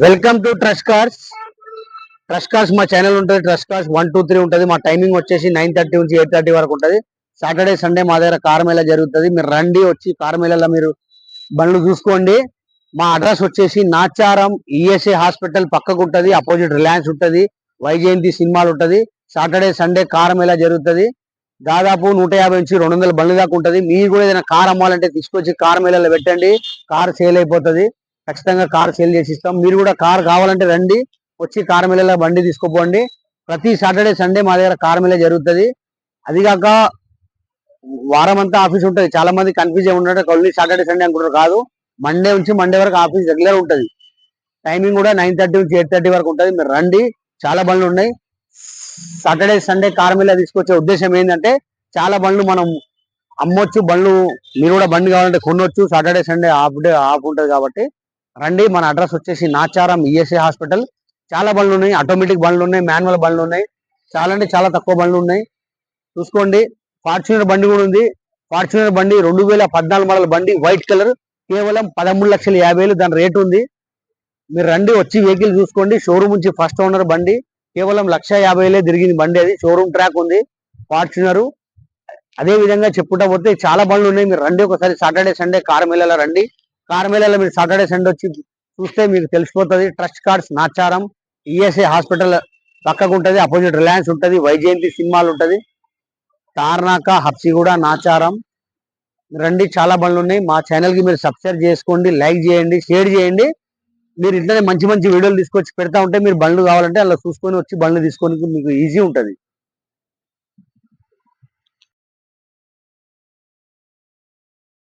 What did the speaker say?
Welcome to trust cars. Trust cars మా channel ఉంటుంది. Trust cars 123 ఉంటుంది. మా టైమింగ్ వచ్చేసి 9:30 నుంచి 8:30 వరకు ఉంటుంది. సాటర్డే సండే మా దగ్గర కార్ మేళా జరుగుతుంది. మీరు రండి, వచ్చి కార్ మేళాలో మీరు బండ్లు చూసుకోండి. మా అడ్రస్ వచ్చేసి నాచారం ఈఎస్ఏ హాస్పిటల్ పక్కకు ఉంటుంది. అపోజిట్ రిలయన్స్ ఉంటుంది. వైజయంతి సినిమాలు ఉంటుంది. సాటర్డే సండే కార్ మేళా జరుగుతుంది. దాదాపు 150 నుంచి 200 బండ్లు దాకా ఉంటుంది. మీరు కూడా ఏదైనా కార్ అమ్మాలంటే తీసుకొచ్చి కార్ మేళాలో పెట్టండి. కార్ సేల్ అయిపోతుంది. ఖచ్చితంగా కార్ సేల్ చేసి ఇస్తాం. మీరు కూడా కార్ కావాలంటే రండి, వచ్చి కార్ మేళాలో బండి తీసుకోపోండి. ప్రతి సాటర్డే సండే మా దగ్గర కార్ మేళా జరుగుతుంది. అదిగాక వారం అంతా ఆఫీస్ ఉంటుంది. చాలా మంది కన్ఫ్యూజ్ అయి ఉంటారు, ఓన్లీ సాటర్డే సండే అనుకుంటారు. కాదు, మండే నుంచి మండే వరకు ఆఫీస్ రెగ్యులర్ ఉంటుంది. టైమింగ్ కూడా 9:30 నుంచి 8:30 వరకు ఉంటుంది. మీరు రండి, చాలా బండ్లు ఉన్నాయి. సాటర్డే సండే కార్ మేళా తీసుకొచ్చే ఉద్దేశం ఏంటంటే చాలా బండ్లు మనం అమ్మొచ్చు. బండ్లు మీరు కూడా బండి కావాలంటే కొనొచ్చు. సాటర్డే సండే ఆఫ్ ఉంటుంది కాబట్టి రండి. మన అడ్రస్ వచ్చేసి నాచారం ఈఎస్ఏ హాస్పిటల్. చాలా బండ్లు ఉన్నాయి, ఆటోమేటిక్ బండ్లు ఉన్నాయి, మాన్యువల్ బండ్లు ఉన్నాయి. చాలా అంటే చాలా తక్కువ బండ్లు ఉన్నాయి, చూసుకోండి. ఫార్చునర్ బండి కూడా ఉంది. ఫార్చునర్ బండి 2014 మోడల్ బండి, వైట్ కలర్, కేవలం 13,50,000 దాని రేటు ఉంది. మీరు రండి, వచ్చి వెహికల్ చూసుకోండి. షోరూమ్ నుంచి ఫస్ట్ ఓనర్ బండి, కేవలం 1,50,000 తిరిగింది బండి. అది షోరూమ్ ట్రాక్ ఉంది ఫార్చునర్. అదే విధంగా చెప్పుకుంటా పోతే చాలా బండ్లు ఉన్నాయి. మీరు రండి, ఒకసారి సాటర్డే సండే కార్ మేళాలో రండి. కార్ మేళాలో మీరు సాటర్డే సండే వచ్చి చూస్తే మీకు తెలిసిపోతుంది. Trust cars Nacharam ESI hospital పక్కకు ఉంటుంది. అపోజిట్ రిలయన్స్ ఉంటుంది. వైజయంతి సినిమాలు ఉంటుంది. తార్నాక హబ్సిగూడ నాచారం. రండి, చాలా బండ్లు ఉన్నాయి. మా ఛానల్ కి మీరు సబ్స్క్రైబ్ చేసుకోండి, లైక్ చేయండి, షేర్ చేయండి. మీరు ఇట్లనే మంచి మంచి వీడియోలు తీసుకొచ్చి పెడతా ఉంటే మీరు బండ్లు కావాలంటే అలా చూసుకొని వచ్చి బండ్లు తీసుకొని మీకు ఈజీ ఉంటుంది.